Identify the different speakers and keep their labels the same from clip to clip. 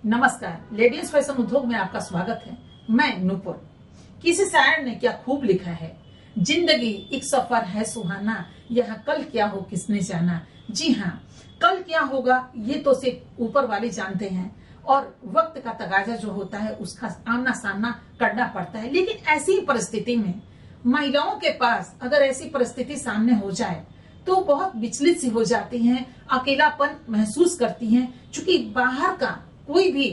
Speaker 1: नमस्कार, ladies fashion उद्योग में आपका स्वागत है। मैं नूपुर। किसी शायर ने क्या खूब लिखा है, जिंदगी एक सफर है सुहाना, यहाँ कल क्या हो किसने जाना। जी हाँ, कल क्या होगा ये तो सिर्फ ऊपर वाले जानते हैं और वक्त का तगाजा जो होता है उसका आमना सामना करना पड़ता है। लेकिन ऐसी परिस्थिति में महिलाओं के पास अगर ऐसी परिस्थिति सामने हो जाए तो बहुत विचलित सी हो जाती हैं, अकेलापन महसूस करती हैं, क्योंकि बाहर का कोई भी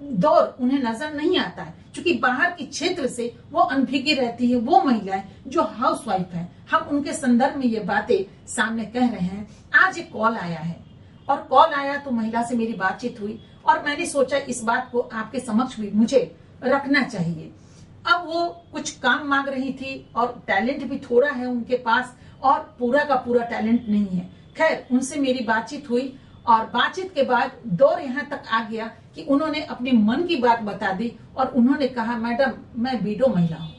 Speaker 1: दौर उन्हें नजर नहीं आता है। क्योंकि बाहर के क्षेत्र से वो अनभिज्ञ रहती है वो महिलाएं जो हाउसवाइफ है। हम उनके संदर्भ में ये बातें सामने कह रहे हैं। आज एक कॉल आया है और कॉल आया तो महिला से मेरी बातचीत हुई और मैंने सोचा इस बात को आपके समक्ष भी मुझे रखना चाहिए। अब वो कुछ काम मांग रही थी और टैलेंट भी थोड़ा है उनके पास और पूरा का पूरा टैलेंट नहीं है। खैर, उनसे मेरी बातचीत हुई और बातचीत के बाद दौर यहाँ तक आ गया कि उन्होंने अपने मन की बात बता दी और उन्होंने कहा, मैडम मैं विडो महिला हूँ,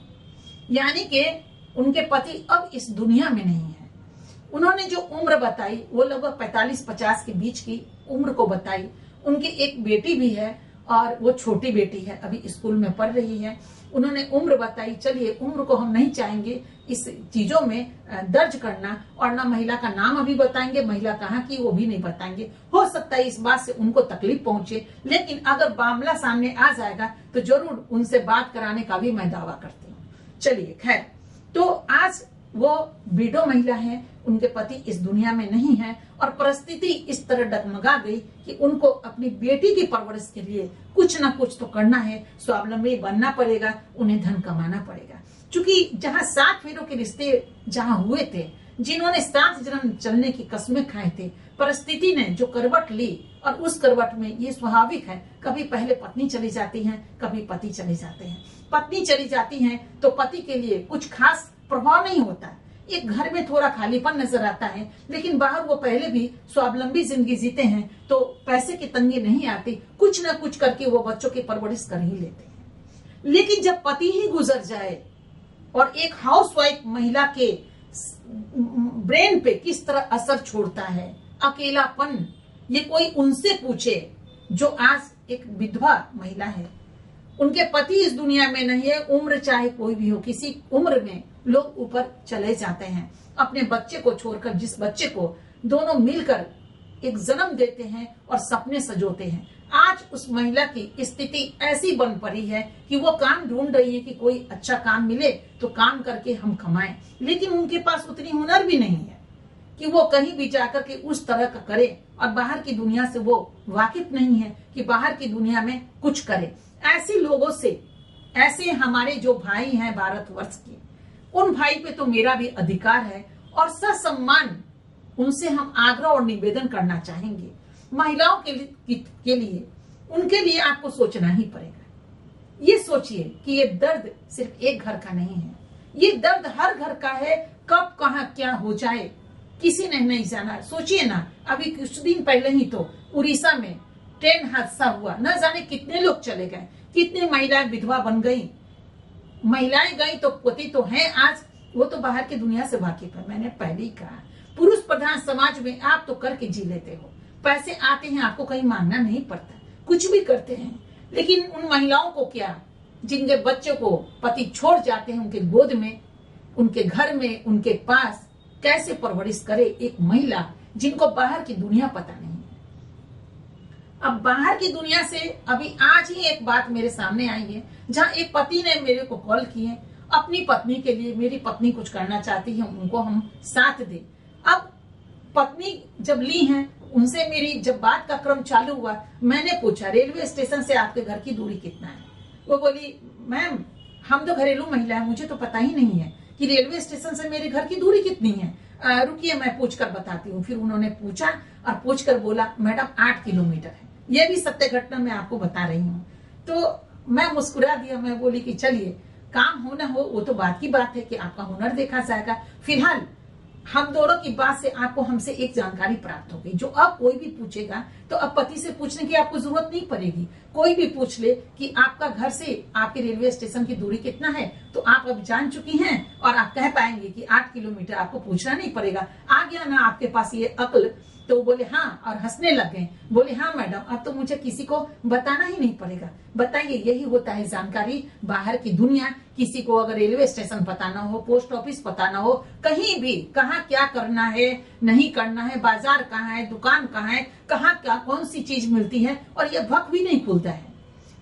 Speaker 1: यानी कि उनके पति अब इस दुनिया में नहीं है। उन्होंने जो उम्र बताई वो लगभग 45-50 के बीच की उम्र को बताई। उनकी एक बेटी भी है और वो छोटी बेटी है, अभी स्कूल में पढ़ रही है। उन्होंने उम्र बताई। चलिए, उम्र को हम नहीं चाहेंगे इस चीजों में दर्ज करना और ना महिला का नाम अभी बताएंगे, महिला कहाँ की वो भी नहीं बताएंगे। हो सकता है इस बात से उनको तकलीफ पहुंचे, लेकिन अगर मामला सामने आ जाएगा तो जरूर उनसे बात कराने का भी मैं दावा करती हूँ। चलिए, खैर, तो आज वो विडो महिला है, उनके पति इस दुनिया में नहीं है और परिस्थिति इस तरह डगमगा गई कि उनको अपनी बेटी की परवरिश के लिए कुछ ना कुछ तो करना है, स्वावलंबी बनना पड़ेगा, उन्हें धन कमाना पड़ेगा। क्योंकि जहाँ 7 फेरों के रिश्ते जहाँ हुए थे, जिन्होंने 7 जन्म चलने की कस्में खाए थे, परिस्थिति ने जो करवट ली और उस करवट में ये स्वाभाविक है, कभी पहले पत्नी चली जाती है, कभी पति चले जाते हैं। पत्नी चली जाती है तो पति के लिए कुछ खास प्रभाव नहीं होता है। एक घर में थोड़ा खालीपन नजर आता है, लेकिन बाहर वो पहले भी स्वावलंबी जिंदगी जीते हैं तो पैसे की तंगी नहीं आती, कुछ ना कुछ करके वो बच्चों की परवरिश कर ही लेते हैं। लेकिन जब पति ही गुजर जाए और एक हाउसवाइफ महिला के ब्रेन पे किस तरह असर छोड़ता है, अकेलापन, ये कोई उनसे पूछे जो आज एक विधवा महिला है, उनके पति इस दुनिया में नहीं है। उम्र चाहे कोई भी हो, किसी उम्र में लोग ऊपर चले जाते हैं अपने बच्चे को छोड़कर, जिस बच्चे को दोनों मिलकर एक जन्म देते हैं और सपने सजोते हैं। आज उस महिला की स्थिति ऐसी बन पड़ी है कि वो काम ढूंढ रही है कि कोई अच्छा काम मिले तो काम करके हम कमाएं, लेकिन उनके पास उतनी हुनर भी नहीं है कि वो कहीं भी जाकर के उस तरह का करे और बाहर की दुनिया से वो वाकिफ नहीं है कि बाहर की दुनिया में कुछ करे। ऐसे लोगों से, ऐसे हमारे जो भाई हैं भारतवर्ष के, उन भाई पे तो मेरा भी अधिकार है और ससम्मान उनसे हम आग्रह और निवेदन करना चाहेंगे। महिलाओं के लिए उनके लिए आपको सोचना ही पड़ेगा। ये सोचिए कि ये दर्द सिर्फ एक घर का नहीं है, ये दर्द हर घर का है। कब कहाँ क्या हो जाए किसी ने नहीं जाना। सोचिए ना, अभी कुछ दिन पहले ही तो उड़ीसा में ट्रेन हादसा हुआ, न जाने कितने लोग चले गए, कितनी महिलाएं विधवा बन गई। महिलाएं गई तो पति तो है आज, वो तो बाहर की दुनिया से वाकिफ है। मैंने पहले ही कहा, पुरुष प्रधान समाज में आप तो करके जी लेते हो, पैसे आते हैं, आपको कहीं मांगना नहीं पड़ता, कुछ भी करते हैं। लेकिन उन महिलाओं को क्या, जिनके बच्चे को पति छोड़ जाते हैं, उनके गोद में, उनके घर में, उनके पास कैसे परवरिश करे एक महिला जिनको बाहर की दुनिया पता नहीं है। अब बाहर की दुनिया से अभी आज ही एक बात मेरे सामने आई है, जहाँ एक पति ने मेरे को कॉल की है अपनी पत्नी के लिए। मेरी पत्नी कुछ करना चाहती है, उनको हम साथ दें। अब पत्नी जब ली है, उनसे मेरी जब बात का क्रम चालू हुआ, मैंने पूछा रेलवे स्टेशन से आपके घर की दूरी कितना है। वो बोली, मैम हम तो घरेलू महिला है, मुझे तो पता ही नहीं है कि रेलवे स्टेशन से मेरे घर की दूरी कितनी है, रुकिए मैं पूछकर बताती हूँ। फिर उन्होंने पूछा और पूछकर बोला, मैडम 8 किलोमीटर है। ये भी सत्य घटना मैं आपको बता रही हूँ। तो मैं मुस्कुरा दिया, मैं बोली कि चलिए, काम हो ना हो वो तो बात की बात है कि आपका हुनर देखा जाएगा। फिलहाल हम दोनों की बात से आपको हमसे एक जानकारी प्राप्त हो गई, जो अब कोई भी पूछेगा तो अब पति से पूछने की आपको जरूरत नहीं पड़ेगी। कोई भी पूछ ले कि आपका घर से आपके रेलवे स्टेशन की दूरी कितना है, तो आप अब जान चुकी हैं और आप कह पाएंगे कि 8 किलोमीटर, आपको पूछना नहीं पड़ेगा। आ गया ना आपके पास ये अक्ल तो वो बोले हाँ, और हंसने लग गए। बोले हाँ मैडम, अब तो मुझे किसी को बताना ही नहीं पड़ेगा। बताइए, यही होता है जानकारी। बाहर की दुनिया, किसी को अगर रेलवे स्टेशन पता ना हो, पोस्ट ऑफिस पता ना हो, कहीं भी कहाँ क्या करना है नहीं करना है, बाजार कहाँ है, दुकान कहाँ है, कहाँ क्या कौन सी चीज मिलती है, और ये भक भी नहीं खुलता है।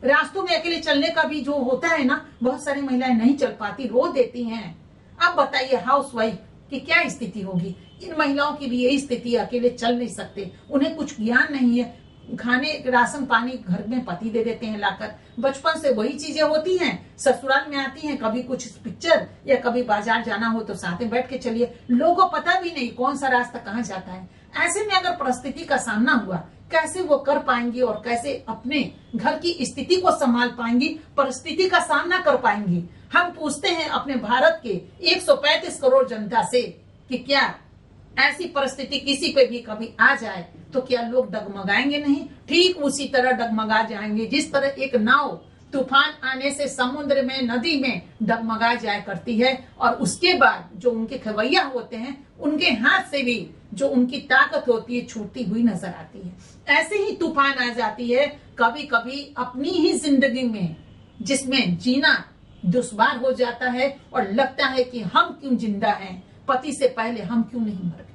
Speaker 1: रास्तों में अकेले चलने का भी जो होता है ना, बहुत सारी महिलाएं नहीं चल पाती, रो देती हैं। अब बताइए हाउसवाइफ की क्या स्थिति होगी। इन महिलाओं की भी यही स्थिति, अकेले चल नहीं सकते, उन्हें कुछ ज्ञान नहीं है। खाने राशन पानी घर में पति दे देते हैं लाकर, बचपन से वही चीजें होती हैं। ससुराल में आती हैं, कभी कुछ पिक्चर या कभी बाजार जाना हो तो साथ में बैठ के चलिए। लोगों को पता भी नहीं कौन सा रास्ता कहाँ जाता है। ऐसे में अगर परिस्थिति का सामना हुआ, कैसे वो कर पाएंगी और कैसे अपने घर की स्थिति को संभाल पाएंगी, परिस्थिति का सामना कर पाएंगी। हम पूछते हैं अपने भारत के 135 करोड़ जनता से कि क्या ऐसी परिस्थिति किसी पे भी कभी आ जाए तो क्या लोग डगमगाएंगे नहीं? ठीक उसी तरह डगमगा जाएंगे जिस तरह एक नाव तूफान आने से समुद्र में, नदी में डगमगा जाया करती है, और उसके बाद जो उनके खवैया होते हैं उनके हाथ से भी जो उनकी ताकत होती है छूटती हुई नजर आती है। ऐसे ही तूफान आ जाती है कभी कभी अपनी ही जिंदगी में, जिसमें जीना दुश्वार हो जाता है और लगता है कि हम क्यों जिंदा हैं, पति से पहले हम क्यों नहीं मर गए।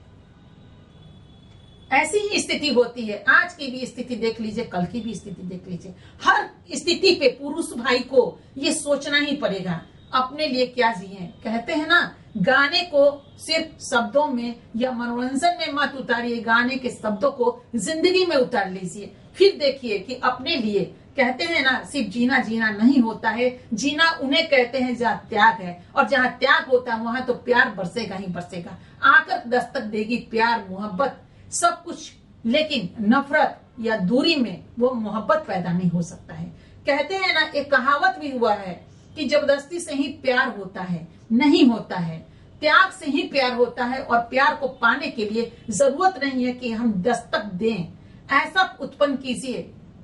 Speaker 1: ऐसी ही स्थिति होती है। आज की भी स्थिति देख लीजिए, कल की भी स्थिति देख लीजिए। हर स्थिति पे पुरुष भाई को ये सोचना ही पड़ेगा अपने लिए क्या जिए। कहते हैं ना, गाने को सिर्फ शब्दों में या मनोरंजन में मत उतारिए, गाने के शब्दों को जिंदगी में उतार लीजिए। फिर देखिए कि अपने लिए, कहते हैं ना, सिर्फ जीना जीना नहीं होता है, जीना उन्हें कहते हैं जहाँ त्याग है, और जहाँ त्याग होता है वहां तो प्यार बरसेगा ही बरसेगा। आकर दस्तक देगी प्यार, मोहब्बत, सब कुछ। लेकिन नफरत या दूरी में वो मोहब्बत पैदा नहीं हो सकता है। कहते हैं ना, एक कहावत भी हुआ है कि जबरदस्ती से ही प्यार होता है, नहीं होता है। त्याग से ही प्यार होता है, और प्यार को पाने के लिए जरूरत नहीं है कि हम दस्तक दें। ऐसा उत्पन्न कीजिए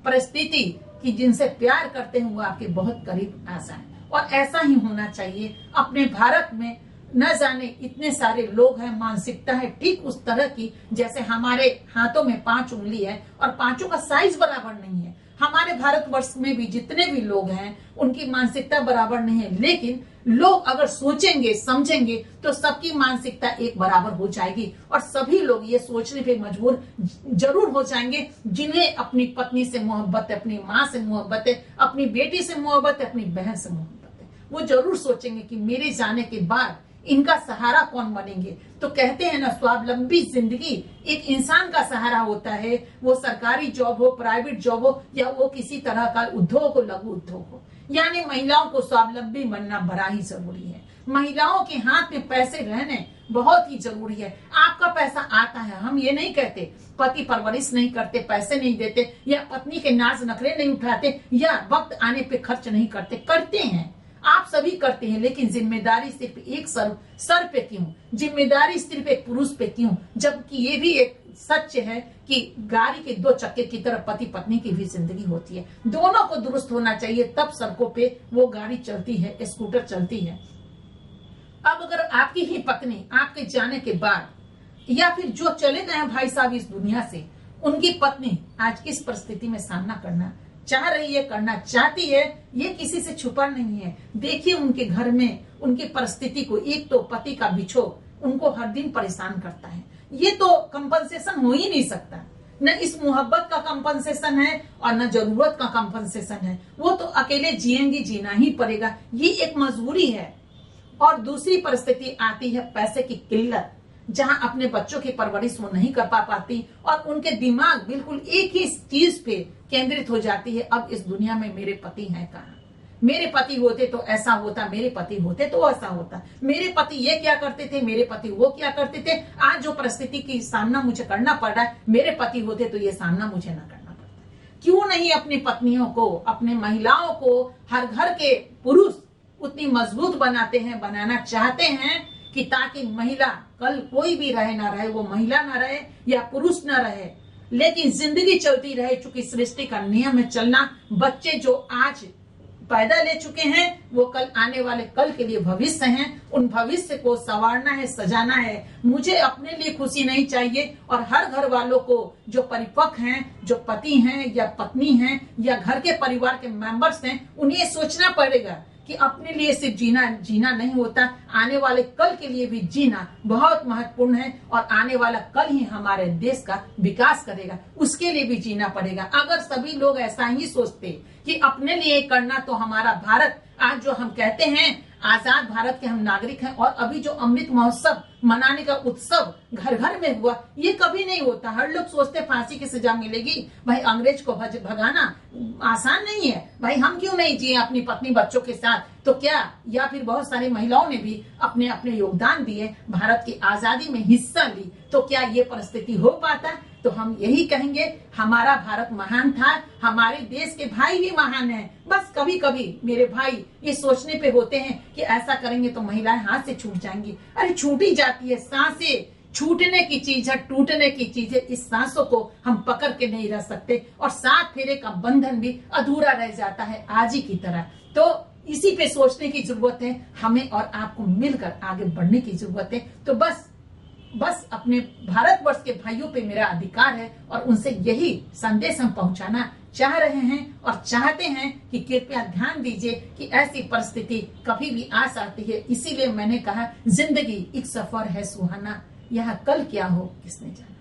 Speaker 1: परिस्थिति कि जिनसे प्यार करते हैं वो आपके बहुत करीब आ जाए, और ऐसा ही होना चाहिए। अपने भारत में न जाने इतने सारे लोग हैं, मानसिकता है ठीक उस तरह की जैसे हमारे हाथों में 5 उंगली है और पांचों का साइज बराबर नहीं है। हमारे भारतवर्ष में भी जितने भी लोग हैं उनकी मानसिकता बराबर नहीं है, लेकिन लोग अगर सोचेंगे समझेंगे तो सबकी मानसिकता एक बराबर हो जाएगी, और सभी लोग ये सोचने पे मजबूर जरूर हो जाएंगे जिन्हें अपनी पत्नी से मोहब्बत है, अपनी माँ से मोहब्बत है, अपनी बेटी से मोहब्बत है, अपनी बहन से मोहब्बत है। वो जरूर सोचेंगे कि मेरे जाने के बाद इनका सहारा कौन बनेंगे। तो कहते हैं ना, स्वावलंबी जिंदगी एक इंसान का सहारा होता है, वो सरकारी जॉब हो, प्राइवेट जॉब हो, या वो किसी तरह का उद्योग हो, लघु उद्योग हो। यानी महिलाओं को स्वावलंबी बनना बड़ा ही जरूरी है। महिलाओं के हाथ में पैसे रहने बहुत ही जरूरी है। आपका पैसा आता है, हम ये नहीं कहते पति परवरिश नहीं करते, पैसे नहीं देते, या पत्नी के नाज नखरे नहीं उठाते, या वक्त आने पे खर्च नहीं करते। करते हैं, आप सभी करते हैं, लेकिन जिम्मेदारी सिर्फ एक सर पे क्यों? जिम्मेदारी सिर्फ एक पुरुष पे क्यों? जबकि ये भी एक सच है कि गाड़ी के 2 चक्के की तरह पति पत्नी की भी जिंदगी होती है। दोनों को दुरुस्त होना चाहिए, तब सड़कों पे वो गाड़ी चलती है, स्कूटर चलती है। अब अगर आपकी ही पत्नी आपके जाने के बाद, या फिर जो चले गए हैं भाई साहब इस दुनिया से, उनकी पत्नी आज किस परिस्थिति में सामना करना चाह रही है, करना चाहती है, ये किसी से छुपा नहीं है। देखिए उनके घर में उनकी परिस्थिति को, एक तो पति का बिछोह उनको हर दिन परेशान करता है। ये तो कंपनसेशन हो ही नहीं सकता। न इस मोहब्बत का कंपनसेशन है और न जरूरत का कंपनसेशन है। वो तो अकेले जिएंगी, जीना ही पड़ेगा, ये एक मजबूरी है। और दूसरी परिस्थिति आती है पैसे की किल्लत, जहां अपने बच्चों की परवरिश वो नहीं कर पाती, और उनके दिमाग बिल्कुल एक ही चीज पे केंद्रित हो जाती है। अब इस दुनिया में मेरे पति हैं कहाँ? मेरे पति होते तो ऐसा होता, मेरे पति होते तो ऐसा होता, मेरे पति ये क्या करते थे, मेरे पति वो क्या करते थे। आज जो परिस्थिति की सामना मुझे करना पड़ रहा है, मेरे पति होते तो ये सामना मुझे ना करना पड़ता। क्यों नहीं अपनी पत्नियों को, अपने महिलाओं को, हर घर के पुरुष उतनी मजबूत बनाते हैं, बनाना चाहते हैं कि ताकि महिला कल कोई भी रहे ना रहे, वो महिला ना रहे या पुरुष ना रहे, लेकिन जिंदगी चलती रहे। चूंकि सृष्टि का नियम है चलना। बच्चे जो आज पैदा ले चुके हैं वो कल आने वाले कल के लिए भविष्य हैं। उन भविष्य को संवारना है, सजाना है। मुझे अपने लिए खुशी नहीं चाहिए और हर घर वालों को, जो परिपक्व हैं, जो पति हैं या पत्नी हैं या घर के परिवार के मेंबर्स हैं, उन्हें सोचना पड़ेगा कि अपने लिए सिर्फ जीना नहीं होता, आने वाले कल के लिए भी जीना बहुत महत्वपूर्ण है और आने वाला कल ही हमारे देश का विकास करेगा, उसके लिए भी जीना पड़ेगा। अगर सभी लोग ऐसा ही सोचते कि अपने लिए करना, तो हमारा भारत आज जो हम कहते हैं आजाद भारत के हम नागरिक हैं, और अभी जो अमृत महोत्सव मनाने का उत्सव घर घर में हुआ, ये कभी नहीं होता। हर लोग सोचते फांसी की सजा मिलेगी। भाई अंग्रेज को भगाना आसान नहीं है। भाई हम क्यों नहीं जिए अपनी पत्नी बच्चों के साथ? तो क्या, या फिर बहुत सारी महिलाओं ने भी अपने अपने योगदान दिए, भारत की आजादी में हिस्सा ली, तो क्या ये परिस्थिति हो पाता? तो हम यही कहेंगे, हमारा भारत महान था, हमारे देश के भाई भी महान हैं। बस कभी कभी मेरे भाई ये सोचने पे होते हैं कि ऐसा करेंगे तो महिलाएं हाथ से छूट जाएंगी। अरे छूटी जाती है, सांसें छूटने की चीज है, टूटने की चीज है। इस सांसों को हम पकड़ के नहीं रह सकते और साथ फेरे का बंधन भी अधूरा रह जाता है आज ही की तरह। तो इसी पे सोचने की जरूरत है, हमें और आपको मिलकर आगे बढ़ने की जरूरत है। तो बस अपने भारतवर्ष के भाइयों पे मेरा अधिकार है और उनसे यही संदेश हम पहुंचाना चाह रहे हैं और चाहते हैं कि कृपया ध्यान दीजिए कि ऐसी परिस्थिति कभी भी आ सकती है। इसीलिए मैंने कहा, जिंदगी एक सफर है सुहाना, यहाँ कल क्या हो किसने जाना।